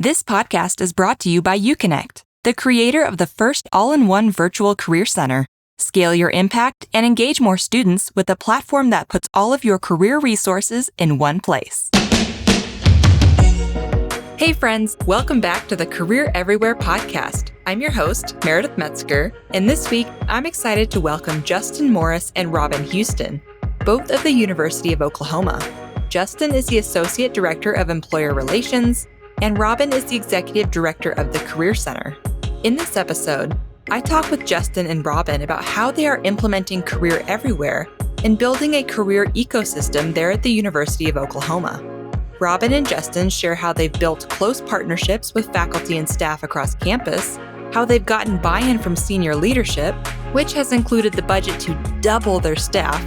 This podcast is brought to you by UConnect, the creator of the first all-in-one virtual career center. Scale your impact and engage more students with a platform that puts all of your career resources in one place. Hey friends, welcome back to the Career Everywhere podcast. I'm your host, Meredith Metzger, and this week I'm excited to welcome Justin Morris and Robin Huston, both of the University of Oklahoma. Justin is the Associate Director of Employer Relations, and Robin is the Executive Director of the Career Center. In this episode, I talk with Justin and Robin about how they are implementing Career Everywhere and building a career ecosystem there at the University of Oklahoma. Robin and Justin share how they've built close partnerships with faculty and staff across campus, how they've gotten buy-in from senior leadership, which has included the budget to double their staff,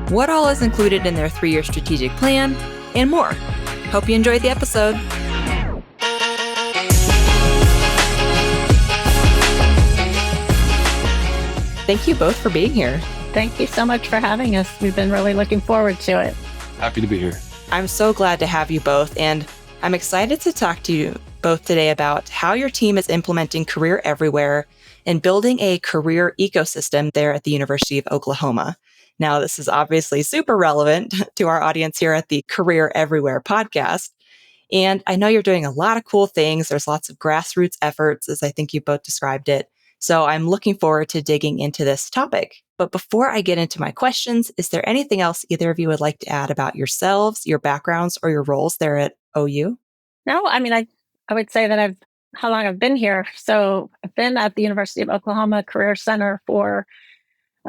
what all is included in their 3-year strategic plan, and more. Hope you enjoyed the episode. Thank you both for being here. Thank you so much for having us. We've been really looking forward to it. Happy to be here. I'm so glad to have you both, and I'm excited to talk to you both today about how your team is implementing Career Everywhere and building a career ecosystem there at the University of Oklahoma. Now, this is obviously super relevant to our audience here at the Career Everywhere podcast. And I know you're doing a lot of cool things. There's lots of grassroots efforts, as I think you both described it. So I'm looking forward to digging into this topic. But before I get into my questions, is there anything else either of you would like to add about yourselves, your backgrounds, or your roles there at OU? No, I would say that how long I've been here. So I've been at the University of Oklahoma Career Center for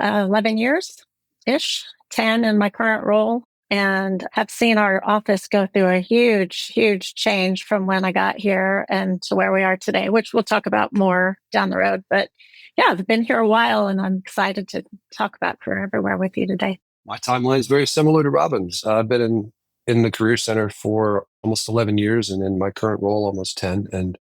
11 years-ish, 10 in my current role, and have seen our office go through a huge, huge change from when I got here and to where we are today, which we'll talk about more down the road. But yeah, I've been here a while and I'm excited to talk about Career Everywhere with you today. My timeline is very similar to Robin's. I've been in the Career Center for almost 11 years and in my current role, almost 10. And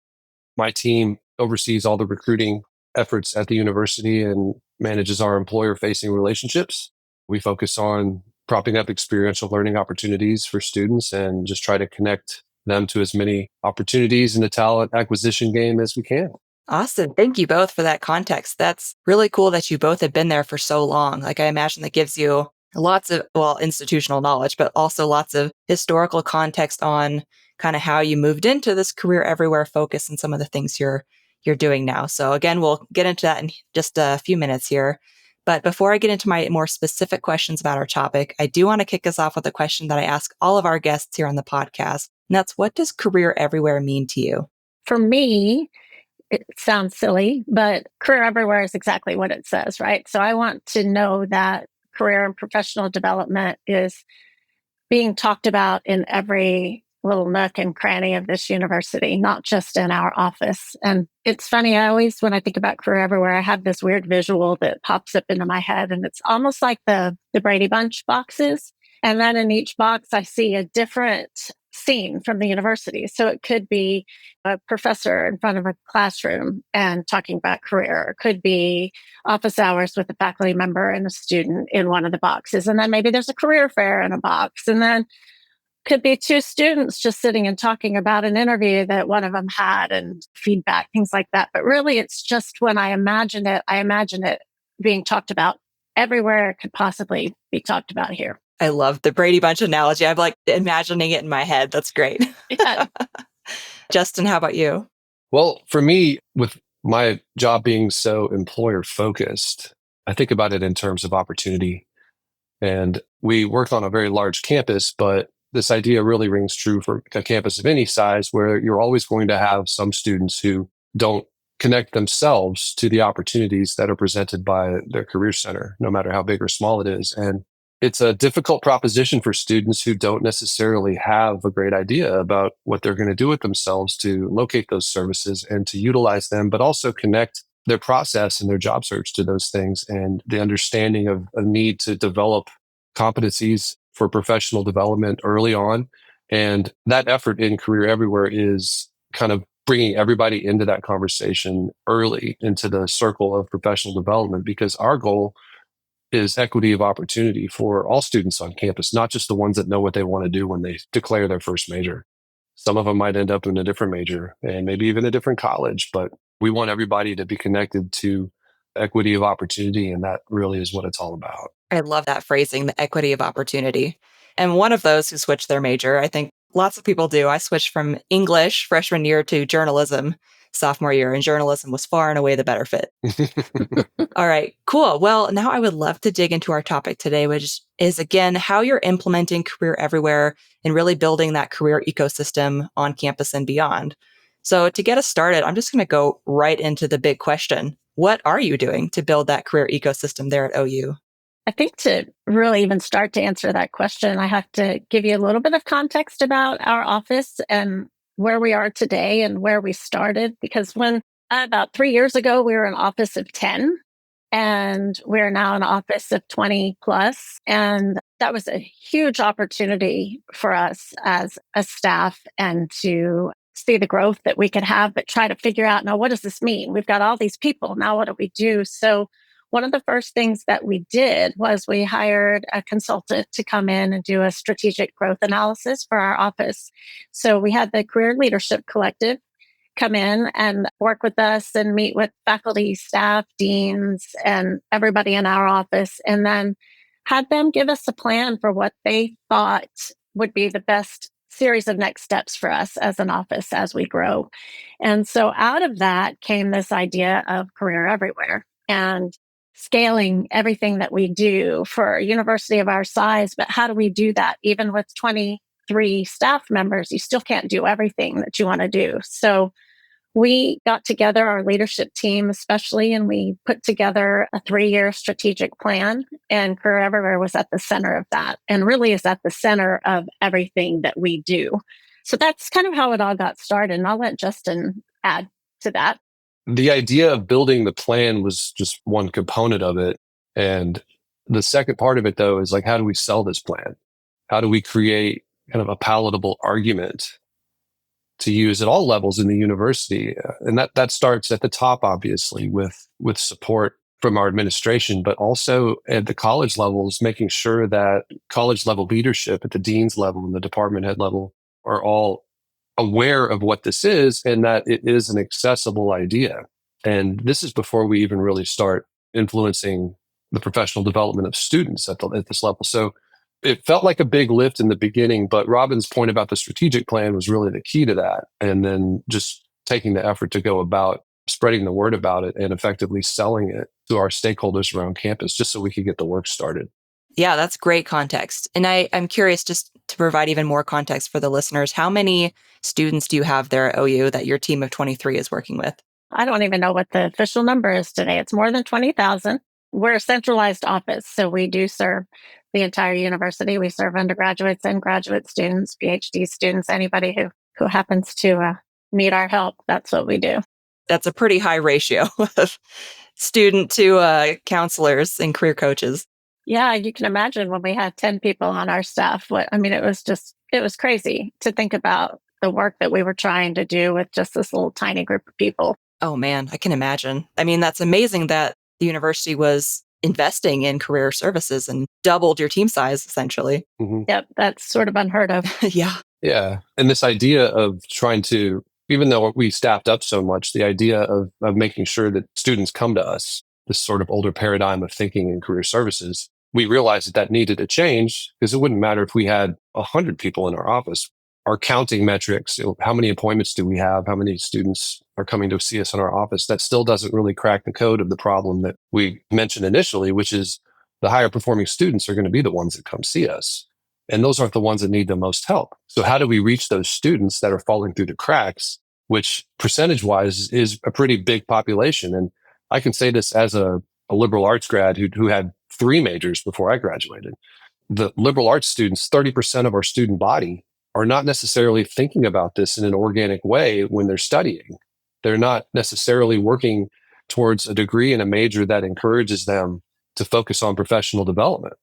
my team oversees all the recruiting efforts at the university and manages our employer-facing relationships. We focus on propping up experiential learning opportunities for students and just try to connect them to as many opportunities in the talent acquisition game as we can. Awesome. Thank you both for that context. That's really cool that you both have been there for so long. Like, I imagine that gives you lots of, institutional knowledge, but also lots of historical context on kind of how you moved into this Career Everywhere focus and some of the things you're doing now. So again, we'll get into that in just a few minutes here. But before I get into my more specific questions about our topic, I do want to kick us off with a question that I ask all of our guests here on the podcast. And that's, what does Career Everywhere mean to you? For me, it sounds silly, but Career Everywhere is exactly what it says, right? So I want to know that career and professional development is being talked about in every little nook and cranny of this university, not just in our office. And it's funny, when I think about Career Everywhere, I have this weird visual that pops up into my head, and it's almost like the Brady Bunch boxes. And then in each box, I see a different scene from the university. So it could be a professor in front of a classroom and talking about career. It could be office hours with a faculty member and a student in one of the boxes. And then maybe there's a career fair in a box. And then could be 2 students just sitting and talking about an interview that one of them had and feedback, things like that. But really, it's just when I imagine it being talked about everywhere it could possibly be talked about here. I love the Brady Bunch analogy. I'm like imagining it in my head. That's great. Yeah. Justin, how about you? Well, for me, with my job being so employer focused, I think about it in terms of opportunity. And we work on a very large campus, but this idea really rings true for a campus of any size, where you're always going to have some students who don't connect themselves to the opportunities that are presented by their career center, no matter how big or small it is. And it's a difficult proposition for students who don't necessarily have a great idea about what they're going to do with themselves to locate those services and to utilize them, but also connect their process and their job search to those things, and the understanding of a need to develop competencies for professional development early on. And that effort in Career Everywhere is kind of bringing everybody into that conversation early into the circle of professional development, because our goal is equity of opportunity for all students on campus, not just the ones that know what they want to do when they declare their first major. Some of them might end up in a different major and maybe even a different college, but we want everybody to be connected to equity of opportunity. And that really is what it's all about. I love that phrasing, the equity of opportunity. And one of those who switched their major, I think lots of people do. I switched from English freshman year to journalism sophomore year, and journalism was far and away the better fit. All right, cool. Well, now I would love to dig into our topic today, which is again, how you're implementing Career Everywhere and really building that career ecosystem on campus and beyond. So to get us started, I'm just going to go right into the big question. What are you doing to build that career ecosystem there at OU? I think to really even start to answer that question, I have to give you a little bit of context about our office and where we are today and where we started. Because when about 3 years ago, we were an office of 10, and we're now an office of 20 plus. And that was a huge opportunity for us as a staff and to see the growth that we could have, but try to figure out, now, what does this mean? We've got all these people. Now, what do we do? So one of the first things that we did was we hired a consultant to come in and do a strategic growth analysis for our office. So we had the Career Leadership Collective come in and work with us and meet with faculty, staff, deans, and everybody in our office, and then had them give us a plan for what they thought would be the best series of next steps for us as an office as we grow. And so out of that came this idea of Career Everywhere and scaling everything that we do for a university of our size. But how do we do that? Even with 23 staff members, you still can't do everything that you want to do. So we got together, our leadership team especially, and we put together a 3-year strategic plan, and Career Everywhere was at the center of that and really is at the center of everything that we do. So that's kind of how it all got started. And I'll let Justin add to that. The idea of building the plan was just one component of it. And the second part of it, though, is like, how do we sell this plan? How do we create kind of a palatable argument to use at all levels in the university? And that starts at the top, obviously, with support from our administration, but also at the college levels, making sure that college level leadership at the dean's level and the department head level are all aware of what this is and that it is an accessible idea. And this is before we even really start influencing the professional development of students at this level. So it felt like a big lift in the beginning, but Robin's point about the strategic plan was really the key to that. And then just taking the effort to go about spreading the word about it and effectively selling it to our stakeholders around campus, just so we could get the work started. Yeah, that's great context. And I'm curious, just to provide even more context for the listeners, how many students do you have there at OU that your team of 23 is working with? I don't even know what the official number is today. It's more than 20,000. We're a centralized office, so we do serve the entire university. We serve undergraduates and graduate students, PhD students, anybody who happens to need our help. That's what we do. That's a pretty high ratio of student to counselors and career coaches. Yeah, you can imagine when we had 10 people on our staff. It was crazy to think about the work that we were trying to do with just this little tiny group of people. Oh man, I can imagine. I mean, that's amazing that the university was investing in career services and doubled your team size, essentially. Mm-hmm. Yep, that's sort of unheard of. Yeah. Yeah. And this idea of trying to, even though we staffed up so much, the idea of making sure that students come to us, this sort of older paradigm of thinking in career services, we realized that needed to change because it wouldn't matter if we had 100 people in our office. Our counting metrics, how many appointments do we have? How many students are coming to see us in our office? That still doesn't really crack the code of the problem that we mentioned initially, which is the higher performing students are going to be the ones that come see us. And those aren't the ones that need the most help. So how do we reach those students that are falling through the cracks, which percentage wise is a pretty big population? And I can say this as a liberal arts grad who had 3 majors before I graduated. The liberal arts students, 30% of our student body, are not necessarily thinking about this in an organic way when they're studying. They're not necessarily working towards a degree and a major that encourages them to focus on professional development.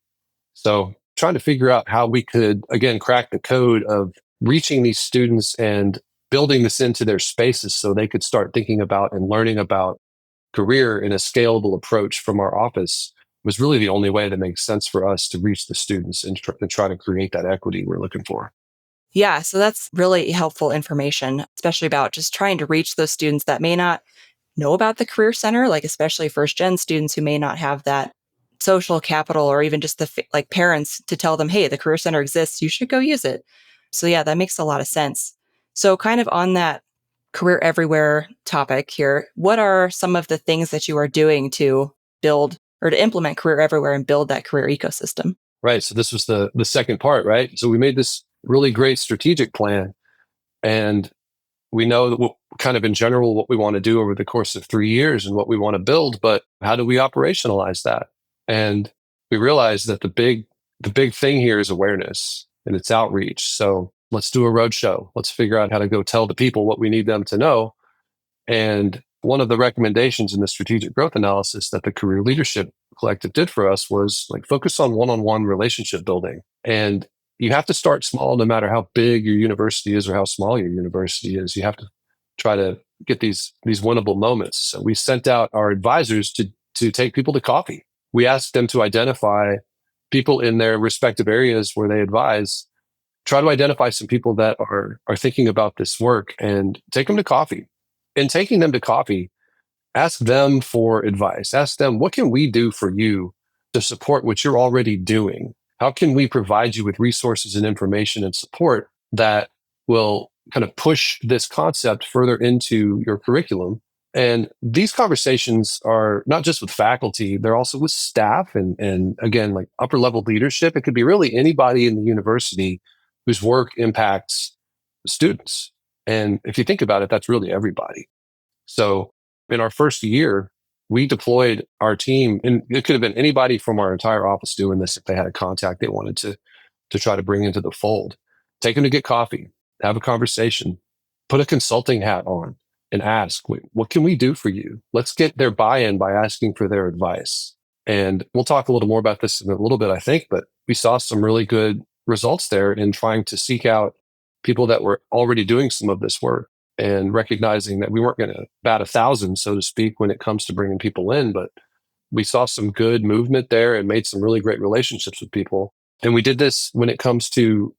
So trying to figure out how we could, again, crack the code of reaching these students and building this into their spaces so they could start thinking about and learning about career in a scalable approach from our office was really the only way that makes sense for us to reach the students and try to create that equity we're looking for. Yeah, so that's really helpful information, especially about just trying to reach those students that may not know about the Career Center, like especially first gen students who may not have that social capital or even just the like parents to tell them, hey, the Career Center exists, you should go use it. So yeah, that makes a lot of sense. So kind of on that career everywhere topic here, what are some of the things that you are doing to build or to implement career everywhere and build that career ecosystem? Right. So this was the second part, right? So we made this really great strategic plan, and we know that kind of in general what we want to do over the course of 3 years and what we want to build, but how do we operationalize that? And we realized that the big thing here is awareness and it's outreach. So let's do a roadshow. Let's figure out how to go tell the people what we need them to know. And one of the recommendations in the strategic growth analysis that the Career Leadership Collective did for us was like focus on one-on-one relationship building. And you have to start small no matter how big your university is or how small your university is. You have to try to get these winnable moments. So we sent out our advisors to take people to coffee. We asked them to identify people in their respective areas where they advise, try to identify some people that are thinking about this work and take them to coffee. In taking them to coffee, ask them for advice. Ask them, what can we do for you to support what you're already doing? How can we provide you with resources and information and support that will kind of push this concept further into your curriculum? And these conversations are not just with faculty, they're also with staff and again, like upper level leadership. It could be really anybody in the university whose work impacts students. And if you think about it, that's really everybody. So in our first year, we deployed our team, and it could have been anybody from our entire office doing this if they had a contact they wanted to try to bring into the fold. Take them to get coffee, have a conversation, put a consulting hat on, and ask, wait, what can we do for you? Let's get their buy-in by asking for their advice. And we'll talk a little more about this in a little bit, I think, but we saw some really good results there in trying to seek out people that were already doing some of this work and recognizing that we weren't going to bat 1,000, so to speak, when it comes to bringing people in, but we saw some good movement there and made some really great relationships with people. And we did this when it comes to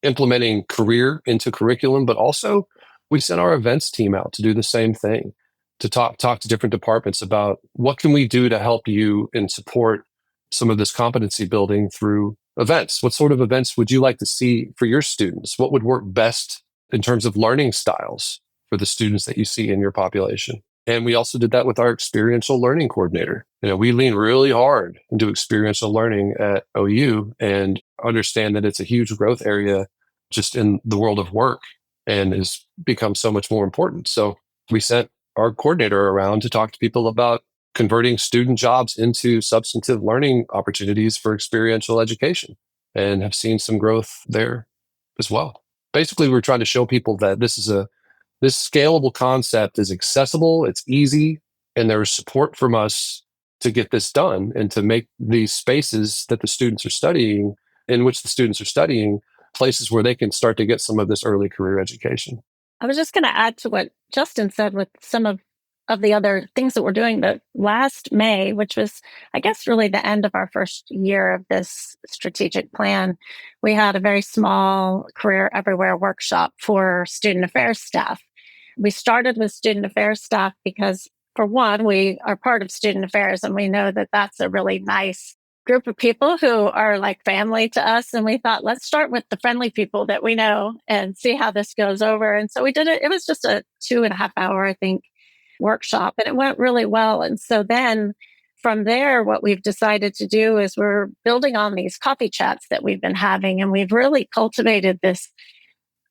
implementing career into curriculum, but also we sent our events team out to do the same thing, to talk to different departments about what can we do to help you and support some of this competency building through events. What sort of events would you like to see for your students? What would work best in terms of learning styles for the students that you see in your population? And we also did that with our experiential learning coordinator. We lean really hard into experiential learning at OU and understand that it's a huge growth area just in the world of work and has become so much more important. So we sent our coordinator around to talk to people about converting student jobs into substantive learning opportunities for experiential education and have seen some growth there as well. Basically, we're trying to show people that this scalable concept is accessible, it's easy, and there's support from us to get this done and to make these spaces that the students are studying, in which the students are studying, places where they can start to get some of this early career education. I was just going to add to what Justin said with some of the other things that we're doing. But last May, which was, I guess, really the end of our first year of this strategic plan, we had a very small Career Everywhere workshop for student affairs staff. We started with student affairs staff because, for one, we are part of student affairs and we know that that's a really nice group of people who are like family to us. And we thought, let's start with the friendly people that we know and see how this goes over. And so we did it. It was just a 2.5 hour, I think, workshop, and it went really well. And so then from there, what we've decided to do is we're building on these coffee chats that we've been having. And we've really cultivated this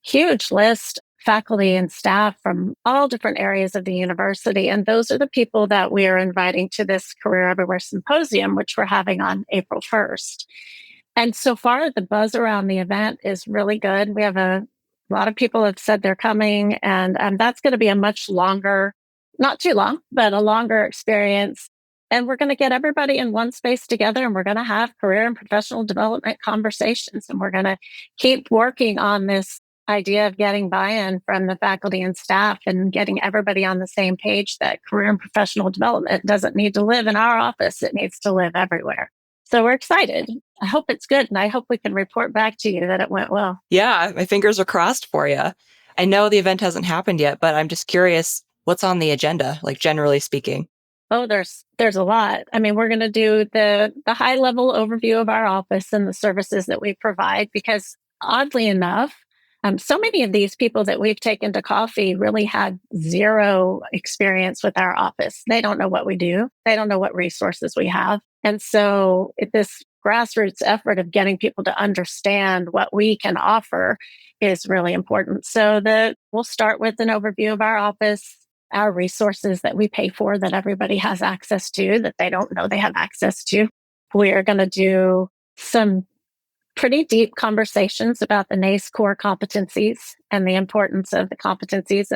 huge list, faculty and staff from all different areas of the university. And those are the people that we are inviting to this Career Everywhere symposium, which we're having on April 1st. And so far, the buzz around the event is really good. We have a lot of people have said they're coming, and that's going to be a much longer, not too long, but a longer experience. And we're going to get everybody in one space together, and we're going to have career and professional development conversations. And we're going to keep working on this idea of getting buy-in from the faculty and staff and getting everybody on the same page that career and professional development doesn't need to live in our office. It needs to live everywhere. So we're excited. I hope it's good. And I hope we can report back to you that it went well. Yeah, my fingers are crossed for you. I know the event hasn't happened yet, but I'm just curious what's on the agenda, like generally speaking. Oh, there's a lot. I mean, we're going to do the high level overview of our office and the services that we provide because oddly enough, so many of these people that we've taken to coffee really had zero experience with our office. They don't know what we do. They don't know what resources we have. And so this grassroots effort of getting people to understand what we can offer is really important. So we'll start with an overview of our office, our resources that we pay for that everybody has access to, that they don't know they have access to. We are going to do some pretty deep conversations about the NACE core competencies and the importance of the competencies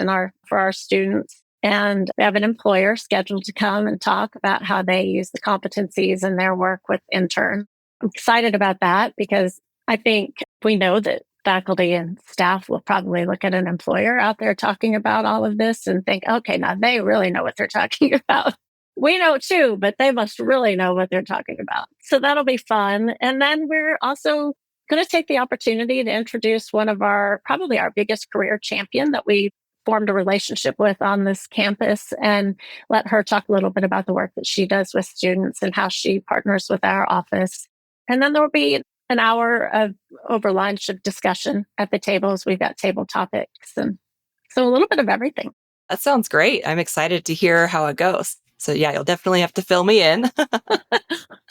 for our students. And we have an employer scheduled to come and talk about how they use the competencies in their work with interns. I'm excited about that because I think we know that faculty and staff will probably look at an employer out there talking about all of this and think, okay, now they really know what they're talking about. We know too, but they must really know what they're talking about. So that'll be fun. And then we're also going to take the opportunity to introduce probably our biggest career champion that we formed a relationship with on this campus and let her talk a little bit about the work that she does with students and how she partners with our office. And then there will be an hour of over lunch of discussion at the tables. We've got table topics and so a little bit of everything. That sounds great. I'm excited to hear how it goes. So yeah, you'll definitely have to fill me in.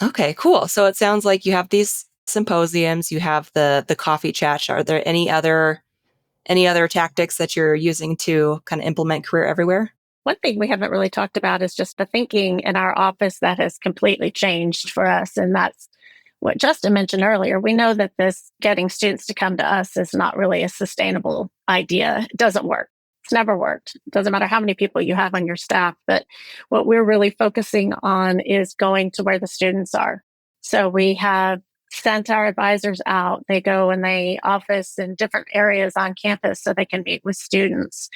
Okay, cool. So it sounds like you have these symposiums, you have the coffee chat. Are there any other tactics that you're using to kind of implement Career Everywhere? One thing we haven't really talked about is just the thinking in our office that has completely changed for us. And that's what Justin mentioned earlier. We know that this getting students to come to us is not really a sustainable idea. It doesn't work. It's never worked. It doesn't matter how many people you have on your staff, but what we're really focusing on is going to where the students are. So we have sent our advisors out. They go and they office in different areas on campus so they can meet with students.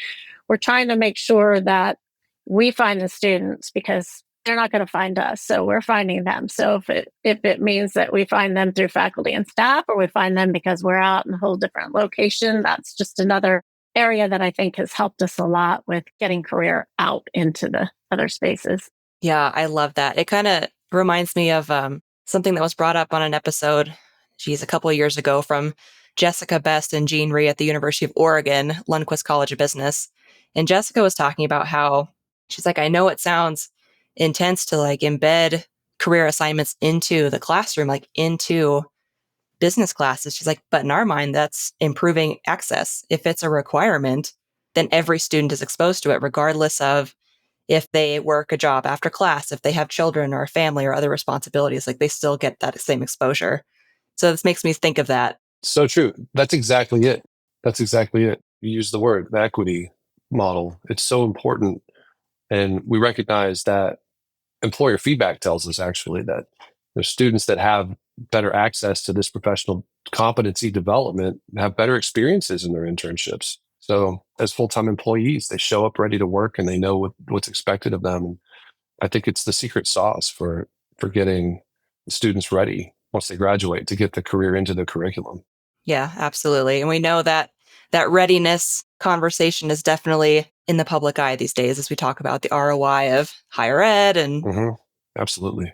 We're trying to make sure that we find the students because they're not going to find us. So we're finding them. So if it means that we find them through faculty and staff, or we find them because we're out in a whole different location, that's just another area that I think has helped us a lot with getting career out into the other spaces. Yeah, I love that. It kind of reminds me of something that was brought up on an episode, a couple of years ago from Jessica Best and Jean Rhee at the University of Oregon, Lundquist College of Business. And Jessica was talking about how she's like, I know it sounds intense to like embed career assignments into the classroom, like into business classes. She's like, but in our mind, that's improving access. If it's a requirement, then every student is exposed to it, regardless of if they work a job after class, if they have children or a family or other responsibilities, like they still get that same exposure. So this makes me think of that. So true. That's exactly it. You use the word, the equity model. It's so important. And we recognize that employer feedback tells us actually that there's students that have better access to this professional competency development, have better experiences in their internships. So as full-time employees, they show up ready to work and they know what's expected of them. And I think it's the secret sauce for getting students ready once they graduate to get the career into the curriculum. Yeah, absolutely. And we know that readiness conversation is definitely in the public eye these days as we talk about the ROI of higher ed and Absolutely.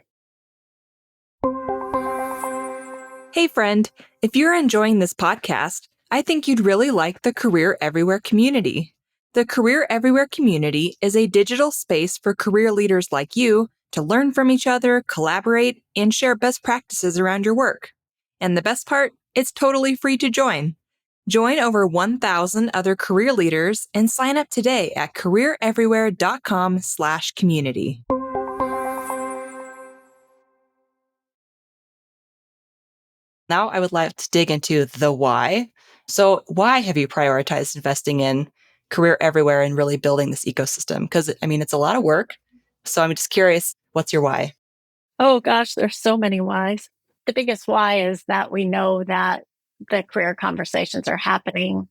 Hey friend, if you're enjoying this podcast, I think you'd really like the Career Everywhere community. The Career Everywhere community is a digital space for career leaders like you to learn from each other, collaborate, and share best practices around your work. And the best part, it's totally free to join. Join over 1,000 other career leaders and sign up today at careereverywhere.com/community. Now I would like to dig into the why. So why have you prioritized investing in Career Everywhere and really building this ecosystem? Because, I mean, it's a lot of work. So I'm just curious, what's your why? Oh gosh, there's so many whys. The biggest why is that we know that the career conversations are happening.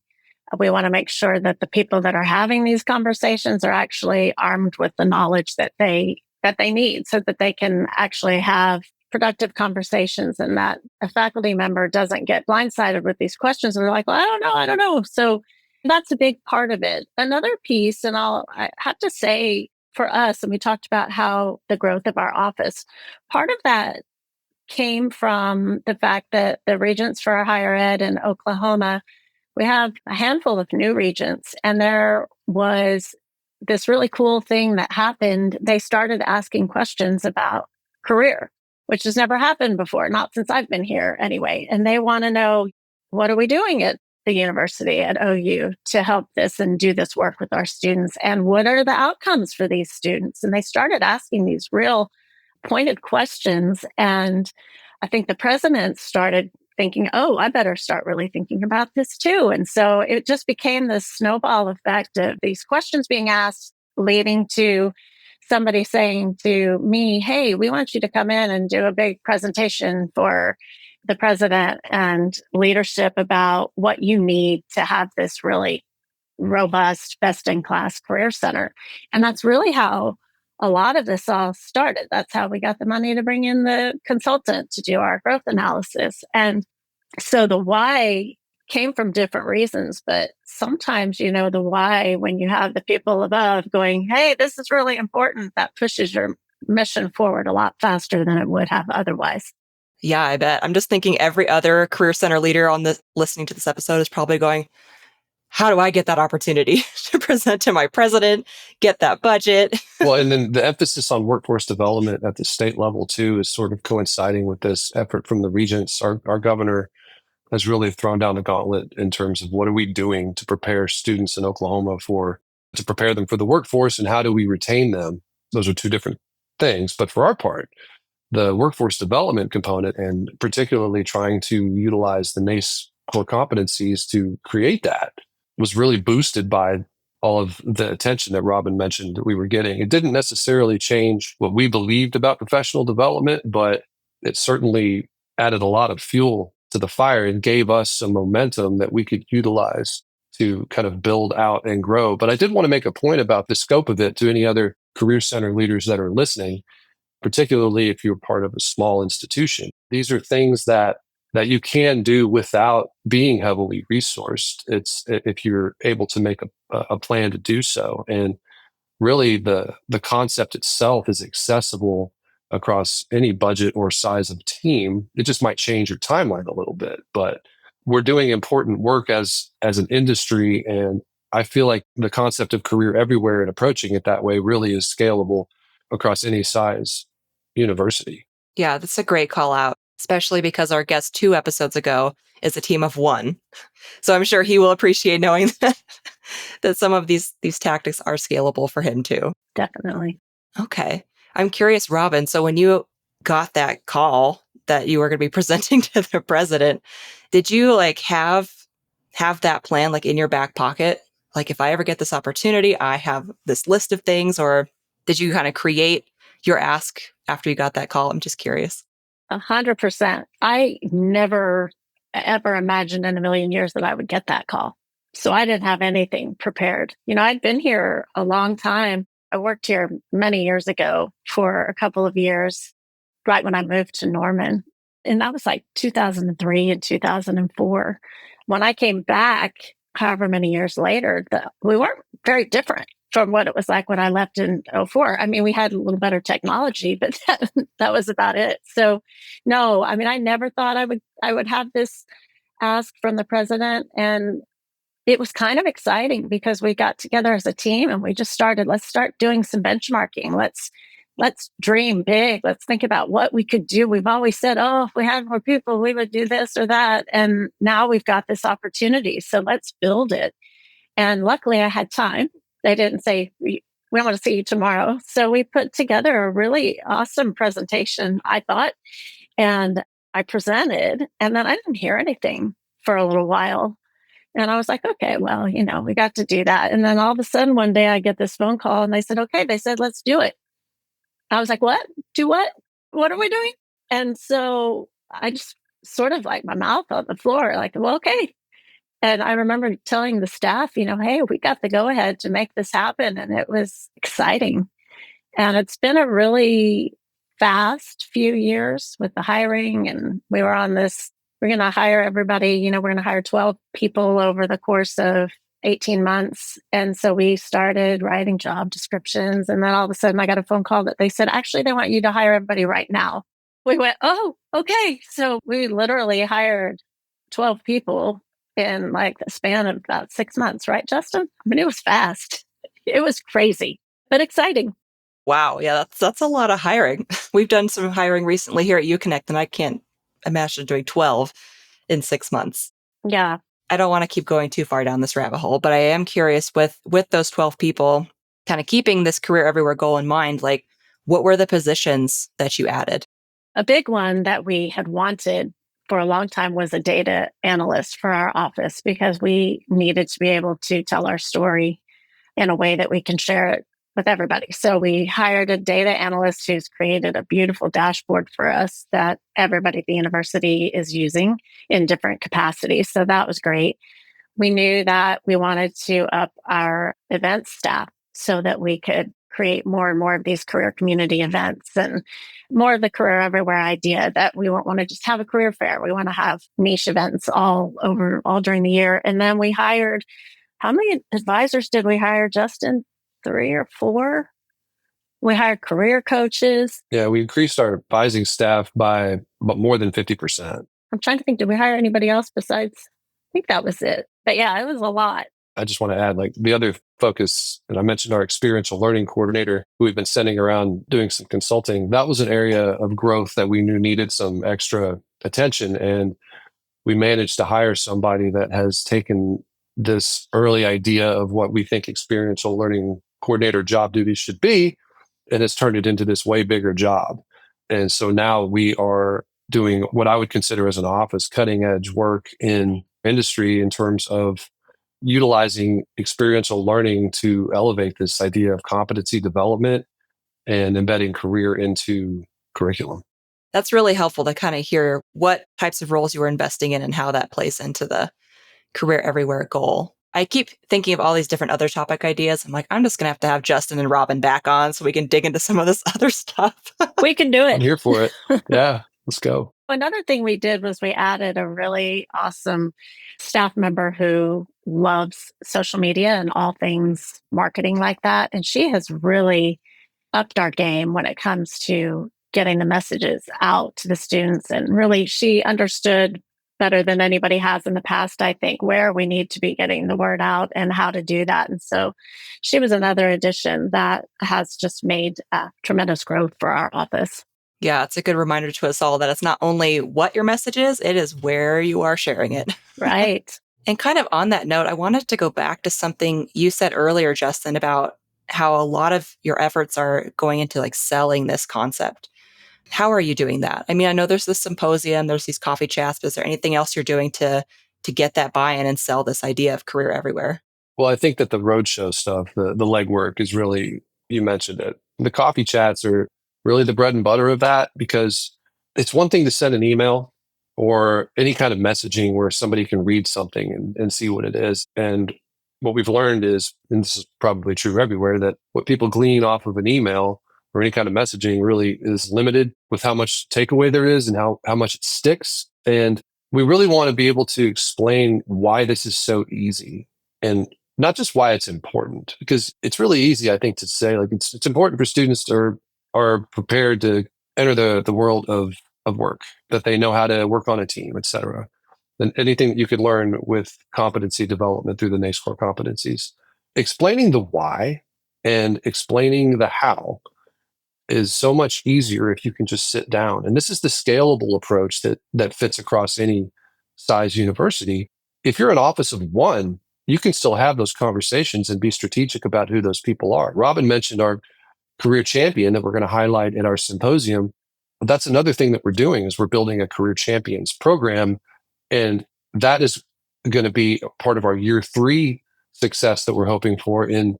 We want to make sure that the people that are having these conversations are actually armed with the knowledge that they need so that they can actually have productive conversations and that a faculty member doesn't get blindsided with these questions. And they're like, well, I don't know. So that's a big part of it. Another piece, and I have to say for us, and we talked about how the growth of our office, part of that came from the fact that the regents for higher ed in Oklahoma, we have a handful of new regents, and there was this really cool thing that happened. They started asking questions about career, which has never happened before, not since I've been here anyway. And they want to know, what are we doing at the university at OU to help this and do this work with our students? And what are the outcomes for these students? And they started asking these real pointed questions. And I think the president started thinking, oh, I better start really thinking about this too. And so it just became this snowball effect of these questions being asked, leading to somebody saying to me, hey, we want you to come in and do a big presentation for the president and leadership about what you need to have this really robust, best in class career center. And that's really how a lot of this all started. That's how we got the money to bring in the consultant to do our growth analysis. And so the why came from different reasons, but sometimes, the why, when you have the people above going, hey, this is really important, that pushes your mission forward a lot faster than it would have otherwise. Yeah, I bet. I'm just thinking every other career center leader on this listening to this episode is probably going, how do I get that opportunity to present to my president, get that budget? Well, and then the emphasis on workforce development at the state level, too, is sort of coinciding with this effort from the regents. Our governor has really thrown down the gauntlet in terms of what are we doing to prepare students in Oklahoma to prepare them for the workforce, and how do we retain them? Those are two different things. But for our part, the workforce development component, and particularly trying to utilize the NACE core competencies to create that, was really boosted by all of the attention that Robin mentioned that we were getting. It didn't necessarily change what we believed about professional development, but it certainly added a lot of fuel to the fire and gave us some momentum that we could utilize to kind of build out and grow. But I did want to make a point about the scope of it to any other career center leaders that are listening, particularly if you're part of a small institution. These are things that you can do without being heavily resourced. It's if you're able to make a plan to do so. And really the concept itself is accessible across any budget or size of team. It just might change your timeline a little bit, but we're doing important work as an industry. And I feel like the concept of career everywhere and approaching it that way really is scalable across any size university. Yeah, that's a great call out, especially because our guest 2 episodes ago is a team of 1. So I'm sure he will appreciate knowing that some of these tactics are scalable for him too. Definitely. Okay. I'm curious, Robin. So when you got that call that you were going to be presenting to the president, did you have that plan in your back pocket? Like, if I ever get this opportunity, I have this list of things, or did you kind of create your ask after you got that call? I'm just curious. 100%. I never, ever imagined in a million years that I would get that call. So I didn't have anything prepared. I'd been here a long time. I worked here many years ago for a couple of years, right when I moved to Norman. And that was 2003 and 2004. When I came back, however many years later, we weren't very different from what it was like when I left in 2004. I mean, we had a little better technology, but that was about it. So no, I mean, I never thought I would have this ask from the president. And it was kind of exciting because we got together as a team and we just started, let's start doing some benchmarking. Let's dream big. Let's think about what we could do. We've always said, oh, if we had more people, we would do this or that. And now we've got this opportunity. So let's build it. And luckily I had time. They didn't say, we want to see you tomorrow. So we put together a really awesome presentation, I thought, and I presented, and then I didn't hear anything for a little while. And I was like, okay, well, we got to do that. And then all of a sudden one day I get this phone call and they said, okay, let's do it. I was like, what? Do what? What are we doing? And so I just sort of my mouth on the floor, well, okay. And I remember telling the staff, hey, we got the go ahead to make this happen. And it was exciting. And it's been a really fast few years with the hiring, and we were on this, we're going to hire everybody, we're going to hire 12 people over the course of 18 months. And so we started writing job descriptions. And then all of a sudden I got a phone call that they said, actually, they want you to hire everybody right now. We went, oh, okay. So we literally hired 12 people in like the span of about 6 months, right, Justin? I mean, it was fast. It was crazy, but exciting. Wow. Yeah, that's a lot of hiring. We've done some hiring recently here at UConnect, and I can't imagine doing 12 in 6 months. Yeah. I don't want to keep going too far down this rabbit hole, but I am curious with those 12 people, kind of keeping this career everywhere goal in mind, like what were the positions that you added? A big one that we had wanted for a long time was a data analyst for our office, because we needed to be able to tell our story in a way that we can share it with everybody. So we hired a data analyst who's created a beautiful dashboard for us that everybody at the university is using in different capacities. So that was great. We knew that we wanted to up our events staff so that we could create more and more of these career community events, and more of the career everywhere idea, that we won't want to just have a career fair. We want to have niche events all during the year. And then we hired, how many advisors did we hire, Justin? 3 or 4? We hired career coaches. Yeah, we increased our advising staff by more than 50%. I'm trying to think, did we hire anybody else besides? I think that was it. But yeah, it was a lot. I just want to add, like, the other focus, and I mentioned our experiential learning coordinator, who we've been sending around doing some consulting. That was an area of growth that we knew needed some extra attention. And we managed to hire somebody that has taken this early idea of what we think experiential learning coordinator job duties should be, and has turned it into this way bigger job. And so now we are doing what I would consider as an office cutting edge work in industry in terms of utilizing experiential learning to elevate this idea of competency development and embedding career into curriculum. That's really helpful to kind of hear what types of roles you were investing in and how that plays into the career everywhere goal. I keep thinking of all these different other topic ideas. I'm like, I'm just going to have Justin and Robin back on so we can dig into some of this other stuff. We can do it. I'm here for it. Yeah, let's go. Another thing we did was we added a really awesome staff member who loves social media and all things marketing like that. And she has really upped our game when it comes to getting the messages out to the students. And really, she understood better than anybody has in the past, I think, where we need to be getting the word out and how to do that. And so she was another addition that has just made tremendous growth for our office. Yeah, it's a good reminder to us all that it's not only what your message is, it is where you are sharing it. Right. And kind of on that note, I wanted to go back to something you said earlier, Justin, about how a lot of your efforts are going into like selling this concept. How are you doing that? I mean, I know there's this symposium, there's these coffee chats, but is there anything else you're doing to get that buy-in and sell this idea of career everywhere? Well, I think that the roadshow stuff, the legwork is really, you mentioned it. The coffee chats are really the bread and butter of that, because it's one thing to send an email or any kind of messaging where somebody can read something and see what it is. And what we've learned is, and this is probably true everywhere, that what people glean off of an email or any kind of messaging really is limited with how much takeaway there is and how much it sticks. And we really want to be able to explain why this is so easy, and not just why it's important, because it's really easy, I think, to say like it's important for students to are prepared to enter the world of work, that they know how to work on a team, et cetera. And anything that you could learn with competency development through the NACE core competencies. Explaining the why and explaining the how is so much easier if you can just sit down. And this is the scalable approach that fits across any size university. If you're an office of one, you can still have those conversations and be strategic about who those people are. Robin mentioned our career champion that we're going to highlight at our symposium. That's another thing that we're doing, is we're building a career champions program. And that is going to be part of our year 3 success that we're hoping for in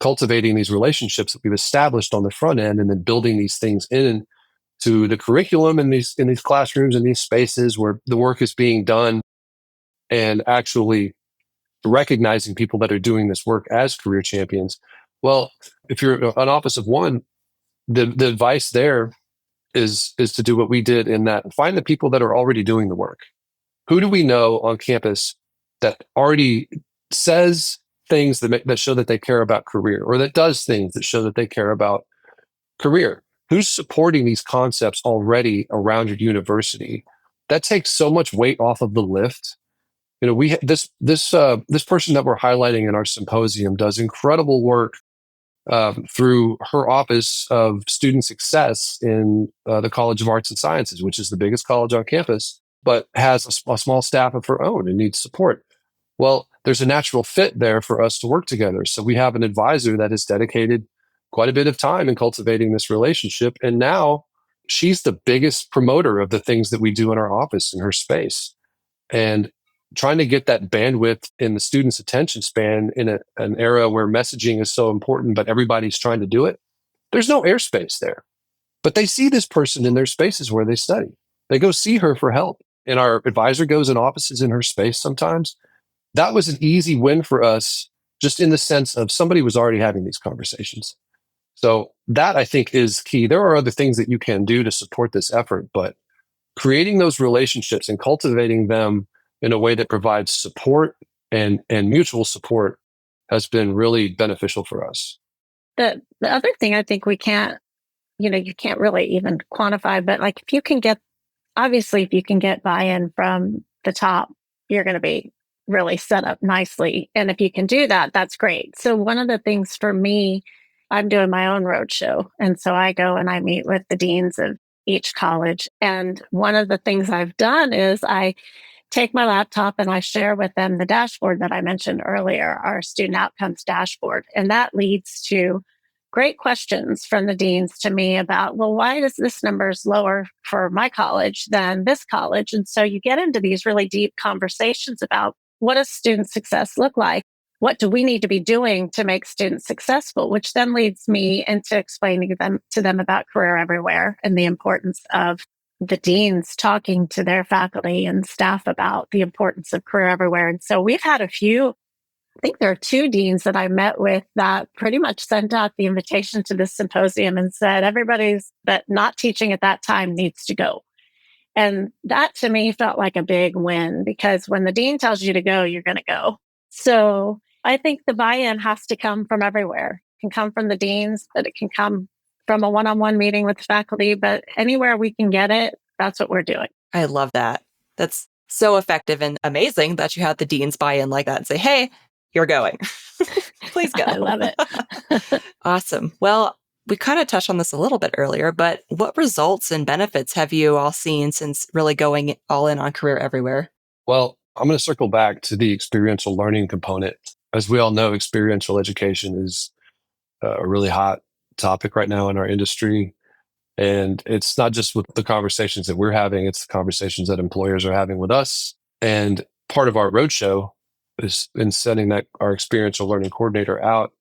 cultivating these relationships that we've established on the front end, and then building these things into the curriculum in these classrooms and these spaces where the work is being done, and actually recognizing people that are doing this work as career champions. Well, if you're an office of one, the advice there is to do what we did in that find the people that are already doing the work. Who do we know on campus that already says things that show that they care about career, or that does things that show that they care about career? Who's supporting these concepts already around your university? That takes so much weight off of the lift. We this person that we're highlighting in our symposium does incredible work through her office of student success in the College of Arts and Sciences, which is the biggest college on campus, but has a small staff of her own and needs support. Well, there's a natural fit there for us to work together. So we have an advisor that has dedicated quite a bit of time in cultivating this relationship. And now she's the biggest promoter of the things that we do in our office in her space. And trying to get that bandwidth in the student's attention span in an era where messaging is so important, but everybody's trying to do it. There's no airspace there. But they see this person in their spaces where they study. They go see her for help. And our advisor goes in offices in her space sometimes. That was an easy win for us, just in the sense of somebody was already having these conversations. So that, I think, is key. There are other things that you can do to support this effort, but creating those relationships and cultivating them in a way that provides support and mutual support has been really beneficial for us. The other thing I think we can't, you can't really even quantify, but like if you can get buy-in from the top, you're going to be really set up nicely. And if you can do that, that's great. So one of the things for me, I'm doing my own roadshow. And so I go and I meet with the deans of each college. And one of the things I've done is I take my laptop and I share with them the dashboard that I mentioned earlier, our student outcomes dashboard. And that leads to great questions from the deans to me about, well, why is this number lower for my college than this college? And so you get into these really deep conversations about what does student success look like? What do we need to be doing to make students successful? Which then leads me into explaining to them about Career Everywhere and the importance of the deans talking to their faculty and staff about the importance of Career Everywhere. And so we've had I think there are 2 deans that I met with that pretty much sent out the invitation to this symposium and said, everybody's that not teaching at that time needs to go. And that to me felt like a big win, because when the dean tells you to go, you're going to go. So I think the buy-in has to come from everywhere. It can come from the deans, but it can come from a one-on-one meeting with the faculty, but anywhere we can get it, that's what we're doing. I love that. That's so effective and amazing that you had the deans buy in like that and say, hey, you're going. Please go. I love it. Awesome. Well, we kind of touched on this a little bit earlier, but what results and benefits have you all seen since really going all in on Career Everywhere? Well, I'm going to circle back to the experiential learning component. As we all know, experiential education is a really hot topic right now in our industry. And it's not just with the conversations that we're having, it's the conversations that employers are having with us. And part of our roadshow is in sending our experiential learning coordinator out.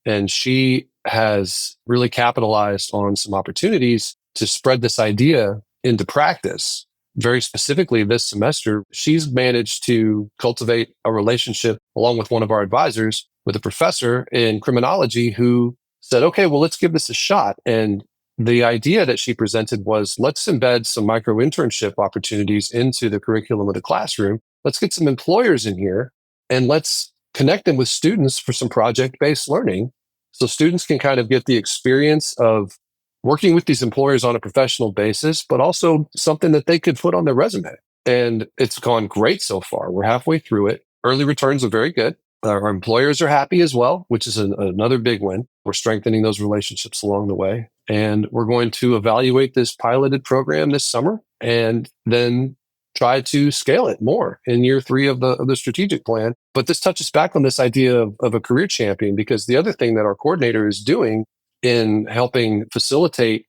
And she has really capitalized on some opportunities to spread this idea into practice. Very specifically this semester, she's managed to cultivate a relationship along with one of our advisors with a professor in criminology who said, okay, well, let's give this a shot. And the idea that she presented was, let's embed some micro internship opportunities into the curriculum of the classroom. Let's get some employers in here and let's connect them with students for some project-based learning. So students can kind of get the experience of working with these employers on a professional basis, but also something that they could put on their resume. And it's gone great so far. We're halfway through it. Early returns are very good. Our employers are happy as well, which is another big win. We're strengthening those relationships along the way. And we're going to evaluate this piloted program this summer and then try to scale it more in year 3 of the strategic plan. But this touches back on this idea of a career champion, because the other thing that our coordinator is doing in helping facilitate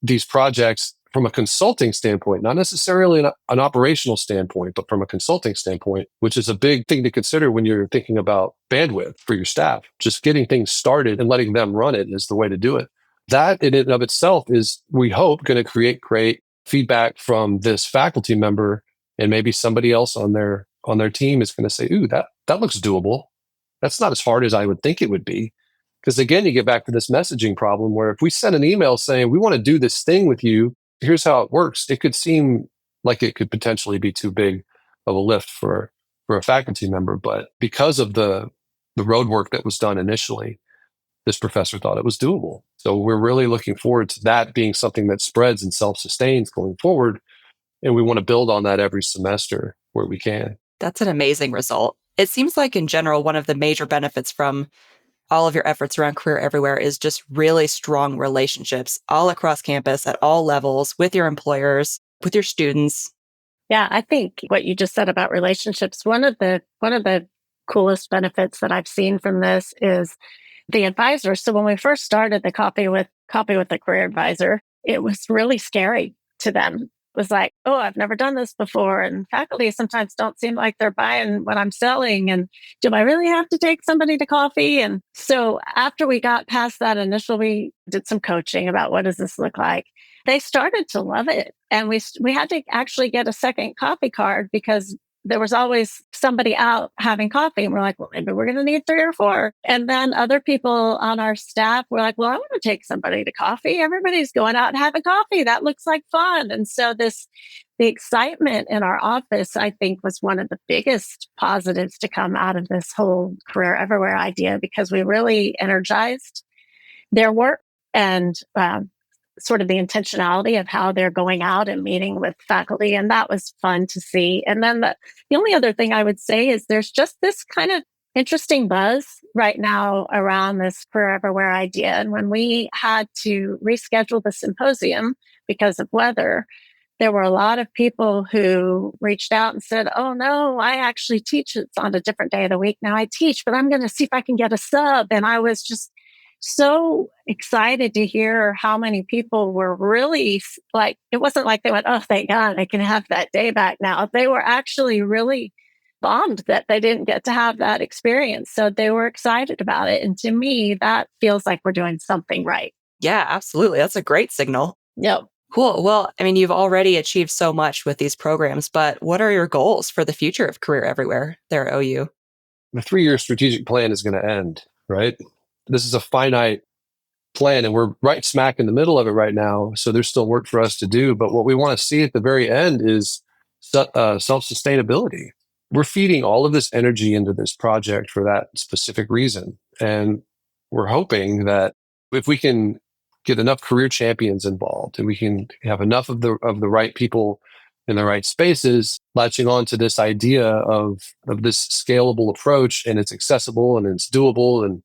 these projects from a consulting standpoint, not necessarily an operational standpoint, but from a consulting standpoint, which is a big thing to consider when you're thinking about bandwidth for your staff. Just getting things started and letting them run it is the way to do it. That in and of itself is, we hope, going to create great feedback from this faculty member, and maybe somebody else on their team is going to say, ooh, that looks doable. That's not as hard as I would think it would be. Because again, you get back to this messaging problem where if we send an email saying, we want to do this thing with you, here's how it works. It could seem like it could potentially be too big of a lift for a faculty member, but because of the road work that was done initially, this professor thought it was doable. So we're really looking forward to that being something that spreads and self-sustains going forward. And we want to build on that every semester where we can. That's an amazing result. It seems like in general, one of the major benefits from all of your efforts around Career Everywhere is just really strong relationships all across campus at all levels with your employers, with your students. Yeah, I think what you just said about relationships, one of the coolest benefits that I've seen from this is the advisor. So when we first started the coffee with the career advisor, it was really scary to them. It was like, oh, I've never done this before. And faculty sometimes don't seem like they're buying what I'm selling. And do I really have to take somebody to coffee? And so after we got past that initial, we did some coaching about what does this look like. They started to love it. And we had to actually get a second coffee card because there was always somebody out having coffee. And we're like, well, maybe we're going to need 3 or 4. And then other people on our staff were like, well, I want to take somebody to coffee. Everybody's going out and having coffee. That looks like fun. And so the excitement in our office, I think, was one of the biggest positives to come out of this whole Career Everywhere idea, because we really energized their work and sort of the intentionality of how they're going out and meeting with faculty. And that was fun to see. And then the only other thing I would say is there's just this kind of interesting buzz right now around this Career Everywhere idea. And when we had to reschedule the symposium because of weather, there were a lot of people who reached out and said, oh no, I actually teach. It's on a different day of the week now. I teach, but I'm going to see if I can get a sub. And I was just so excited to hear how many people were really like, it wasn't like they went, oh, thank God I can have that day back now. They were actually really bummed that they didn't get to have that experience. So they were excited about it. And to me, that feels like we're doing something right. Yeah, absolutely. That's a great signal. Yep. Cool. Well, I mean, you've already achieved so much with these programs, but what are your goals for the future of Career Everywhere there at OU? The 3-year strategic plan is going to end, right? This is a finite plan, and we're right smack in the middle of it right now. So there's still work for us to do. But what we want to see at the very end is self-sustainability. We're feeding all of this energy into this project for that specific reason. And we're hoping that if we can get enough career champions involved and we can have enough of the right people in the right spaces, latching on to this idea of this scalable approach, and it's accessible and it's doable, and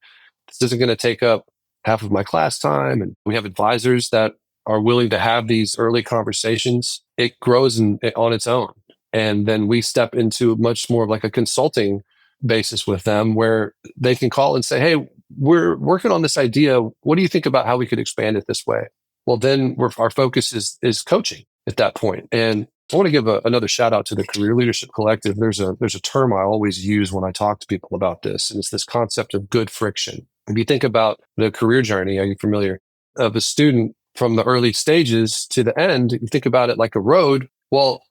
this isn't going to take up half of my class time. And we have advisors that are willing to have these early conversations. It grows on its own. And then we step into much more of like a consulting basis with them where they can call and say, hey, we're working on this idea. What do you think about how we could expand it this way? Well, then our focus is coaching at that point. And I want to give another shout out to the Career Leadership Collective. There's a term I always use when I talk to people about this, and it's this concept of good friction. If you think about the career journey, are you familiar, of a student from the early stages to the end, you think about it like a road. Well,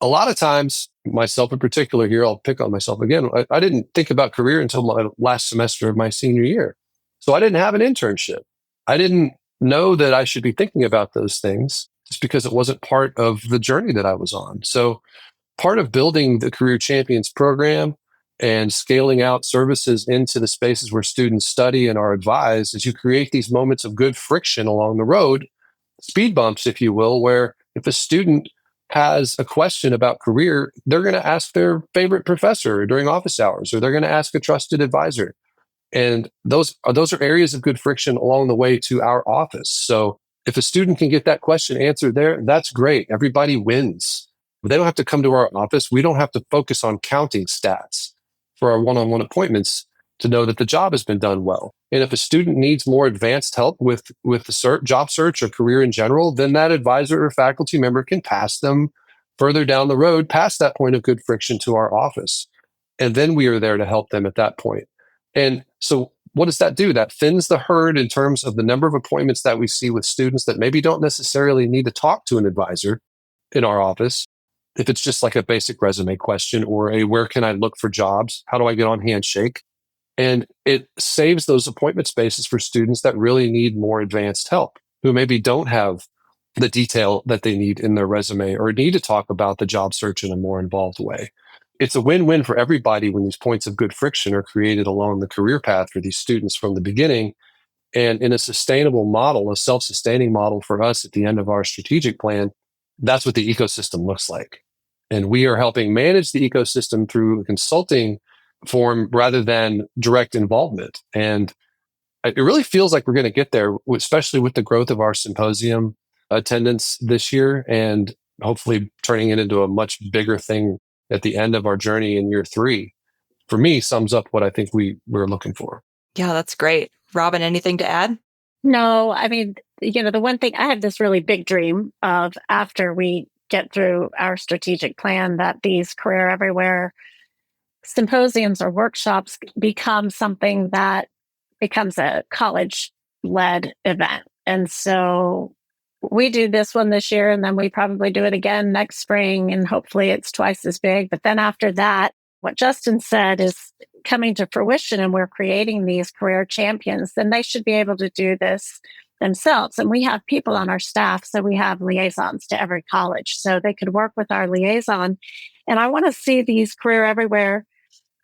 a lot of times, myself in particular here, I'll pick on myself again. I didn't think about career until my last semester of my senior year. So I didn't have an internship. I didn't know that I should be thinking about those things just because it wasn't part of the journey that I was on. So part of building the Career Champions program and scaling out services into the spaces where students study and are advised is you create these moments of good friction along the road, speed bumps, if you will, where if a student has a question about career, they're going to ask their favorite professor during office hours, or they're going to ask a trusted advisor. And those are areas of good friction along the way to our office. So if a student can get that question answered there, that's great. Everybody wins. They don't have to come to our office. We don't have to focus on counting stats for our one-on-one appointments to know that the job has been done well. And if a student needs more advanced help with the job search or career in general, then that advisor or faculty member can pass them further down the road past that point of good friction to our office. And then we are there to help them at that point. And so what does that do? That thins the herd in terms of the number of appointments that we see with students that maybe don't necessarily need to talk to an advisor in our office. If it's just like a basic resume question or a where can I look for jobs? How do I get on Handshake? And it saves those appointment spaces for students that really need more advanced help, who maybe don't have the detail that they need in their resume or need to talk about the job search in a more involved way. It's a win-win for everybody when these points of good friction are created along the career path for these students from the beginning. And in a sustainable model, a self-sustaining model for us at the end of our strategic plan, that's what the ecosystem looks like. And we are helping manage the ecosystem through a consulting form rather than direct involvement. And it really feels like we're going to get there, especially with the growth of our symposium attendance this year and hopefully turning it into a much bigger thing at the end of our journey in year 3. For me, sums up what I think we're looking for. Yeah, that's great. Robin, anything to add? No, I mean, the one thing I have this really big dream of after we get through our strategic plan that these career everywhere symposiums or workshops become something that becomes a college led event. And so we do this one this year, and then we probably do it again next spring, and hopefully it's twice as big. But then after that, what Justin said is coming to fruition, and we're creating these career champions, then they should be able to do this themselves. And we have people on our staff, so we have liaisons to every college, so they could work with our liaison. And I want to see these career everywhere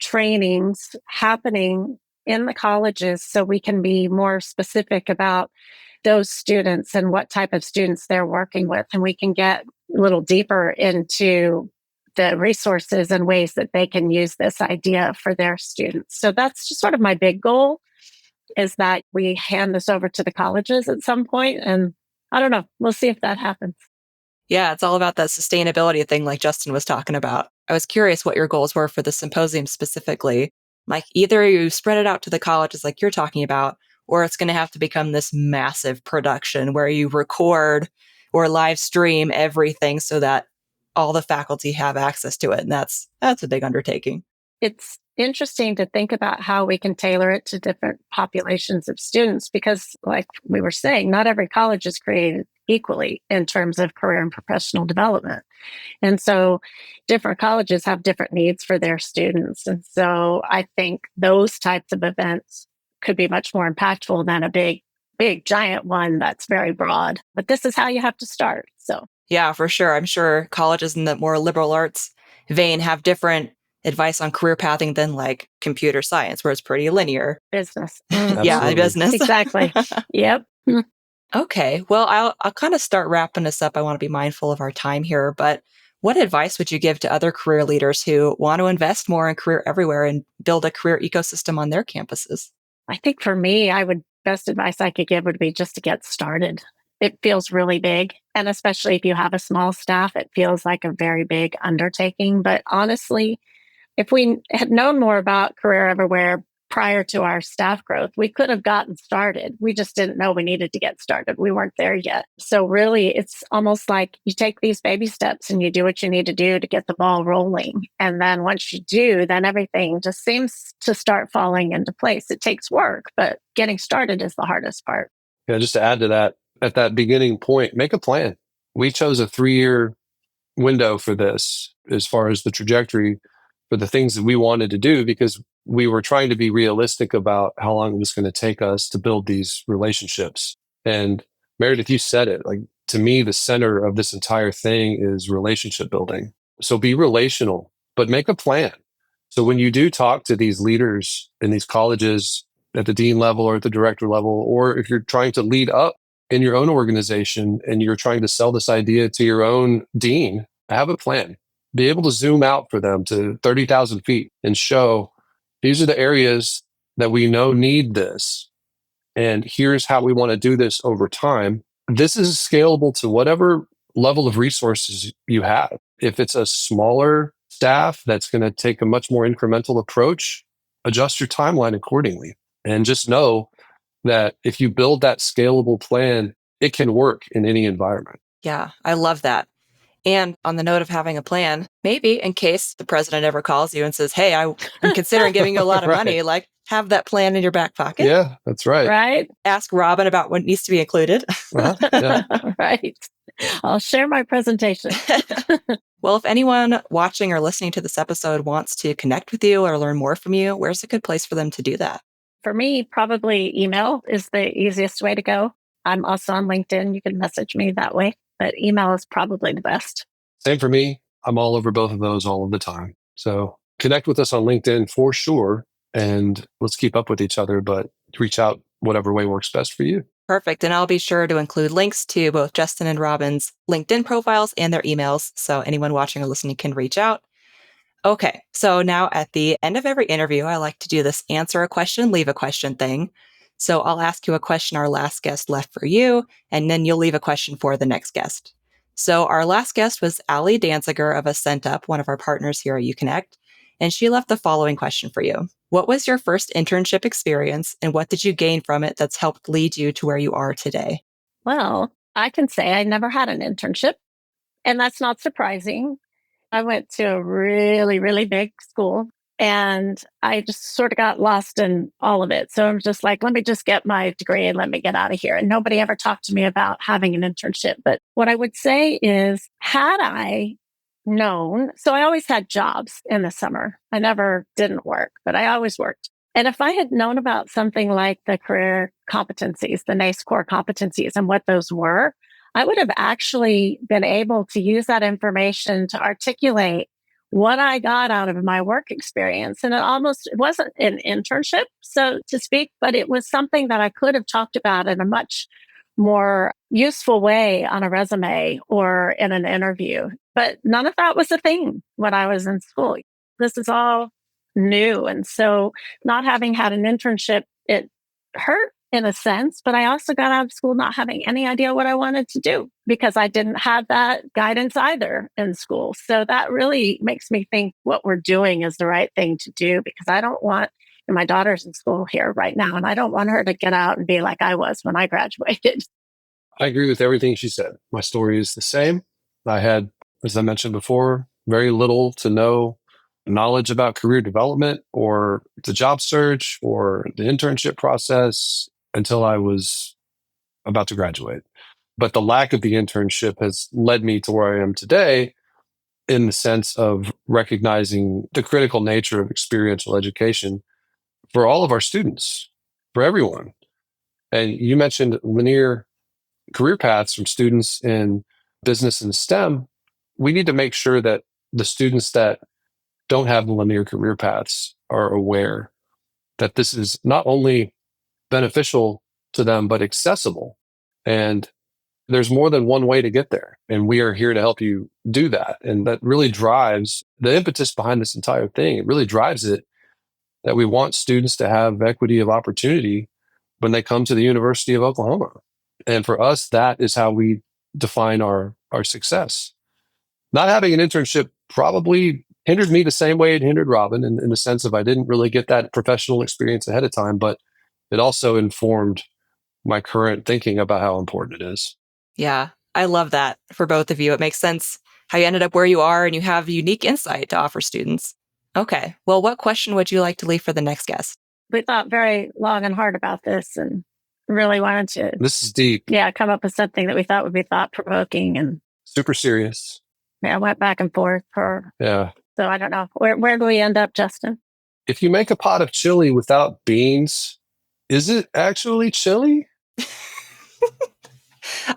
trainings happening in the colleges so we can be more specific about those students and what type of students they're working with. And we can get a little deeper into the resources and ways that they can use this idea for their students. So that's just sort of my big goal, is that we hand this over to the colleges at some point. And I don't know, we'll see if that happens. Yeah, it's all about that sustainability thing like Justin was talking about. I was curious what your goals were for the symposium specifically. Like either you spread it out to the colleges like you're talking about, or it's going to have to become this massive production where you record or live stream everything so that all the faculty have access to it. And that's a big undertaking. It's interesting to think about how we can tailor it to different populations of students because, like we were saying, not every college is created equally in terms of career and professional development. And so different colleges have different needs for their students. And so I think those types of events could be much more impactful than a big, giant one that's very broad. But this is how you have to start. So, yeah, for sure. I'm sure colleges in the more liberal arts vein have different advice on career pathing than like computer science, where it's pretty linear. Business. Yeah, business. Exactly. Yep. Okay. Well, I'll kind of start wrapping this up. I want to be mindful of our time here, but what advice would you give to other career leaders who want to invest more in career everywhere and build a career ecosystem on their campuses? I think for me, best advice I could give would be just to get started. It feels really big. And especially if you have a small staff, it feels like a very big undertaking. But honestly, if we had known more about Career Everywhere prior to our staff growth, we could have gotten started. We just didn't know we needed to get started. We weren't there yet. So really, it's almost like you take these baby steps and you do what you need to do to get the ball rolling. And then once you do, then everything just seems to start falling into place. It takes work, but getting started is the hardest part. Yeah, just to add to that, at that beginning point, make a plan. We chose a 3-year window for this as far as the trajectory for the things that we wanted to do because we were trying to be realistic about how long it was going to take us to build these relationships. And Meredith, you said it, like to me, the center of this entire thing is relationship building. So be relational, but make a plan. So when you do talk to these leaders in these colleges at the dean level or at the director level, or if you're trying to lead up in your own organization and you're trying to sell this idea to your own dean, have a plan. Be able to zoom out for them to 30,000 feet and show these are the areas that we know need this. And here's how we want to do this over time. This is scalable to whatever level of resources you have. If it's a smaller staff that's going to take a much more incremental approach, adjust your timeline accordingly. And just know that if you build that scalable plan, it can work in any environment. Yeah, I love that. And on the note of having a plan, maybe in case the president ever calls you and says, hey, I'm considering giving you a lot of money, like have that plan in your back pocket. Yeah, that's right. Right. Ask Robin about what needs to be included. Yeah. Right. I'll share my presentation. Well, if anyone watching or listening to this episode wants to connect with you or learn more from you, where's a good place for them to do that? For me, probably email is the easiest way to go. I'm also on LinkedIn. You can message me that way, but email is probably the best. Same for me. I'm all over both of those all of the time. So connect with us on LinkedIn for sure. And let's keep up with each other, but reach out whatever way works best for you. Perfect. And I'll be sure to include links to both Justin and Robin's LinkedIn profiles and their emails, so anyone watching or listening can reach out. Okay, so now at the end of every interview, I like to do this answer a question, leave a question thing. So I'll ask you a question our last guest left for you, and then you'll leave a question for the next guest. So our last guest was Ali Danziger of Ascent Up, one of our partners here at UConnect, and she left the following question for you. What was your first internship experience, and what did you gain from it that's helped lead you to where you are today? Well, I can say I never had an internship, and that's not surprising. I went to a really, really big school, and I just sort of got lost in all of it. So I'm just like, let me just get my degree and let me get out of here. And nobody ever talked to me about having an internship. But what I would say is, had I known, so I always had jobs in the summer. I never didn't work, but I always worked. And if I had known about something like the career competencies, the NACE core competencies and what those were, I would have actually been able to use that information to articulate what I got out of my work experience. And it wasn't an internship, so to speak, but it was something that I could have talked about in a much more useful way on a resume or in an interview. But none of that was a thing when I was in school. This is all new. And so not having had an internship, it hurt in a sense, but I also got out of school not having any idea what I wanted to do because I didn't have that guidance either in school. So that really makes me think what we're doing is the right thing to do, because I don't want, and my daughter's in school here right now, and I don't want her to get out and be like I was when I graduated. I agree with everything she said. My story is the same. I had, as I mentioned before, very little to no knowledge about career development or the job search or the internship process until I was about to graduate. But the lack of the internship has led me to where I am today in the sense of recognizing the critical nature of experiential education for all of our students, for everyone. And you mentioned linear career paths from students in business and STEM. We need to make sure that the students that don't have the linear career paths are aware that this is not only beneficial to them, but accessible. And there's more than one way to get there. And we are here to help you do that. And that really drives the impetus behind this entire thing. It really drives it that we want students to have equity of opportunity when they come to the University of Oklahoma. And for us, that is how we define our success. Not having an internship probably hindered me the same way it hindered Robin in the sense of I didn't really get that professional experience ahead of time, but it also informed my current thinking about how important it is. Yeah, I love that for both of you. It makes sense how you ended up where you are and you have unique insight to offer students. Okay, well, what question would you like to leave for the next guest? We thought very long and hard about this and really wanted to. This is deep. Yeah, come up with something that we thought would be thought-provoking and super serious. Yeah, I went back and forth for. Yeah. So I don't know. Where do we end up, Justin? If you make a pot of chili without beans, is it actually chili?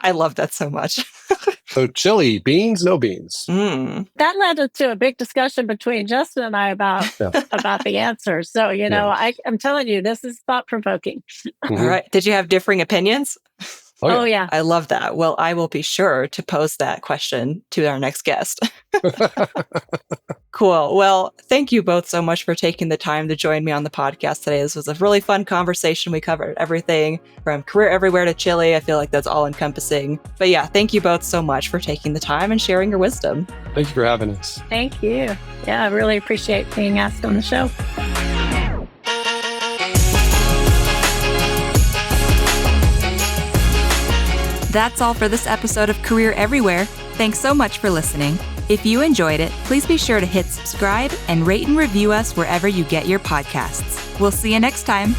I love that so much. So chili, beans, no beans. That led to a big discussion between Justin and I about the answers. So, I'm telling you, this is thought-provoking. All right. Did you have differing opinions? Oh, yeah. I love that. Well, I will be sure to pose that question to our next guest. Cool. Well, thank you both so much for taking the time to join me on the podcast today. This was a really fun conversation. We covered everything from career everywhere to Chile. I feel like that's all encompassing. But yeah, thank you both so much for taking the time and sharing your wisdom. Thank you for having us. Thank you. Yeah, I really appreciate being asked on the show. That's all for this episode of Career Everywhere. Thanks so much for listening. If you enjoyed it, please be sure to hit subscribe and rate and review us wherever you get your podcasts. We'll see you next time.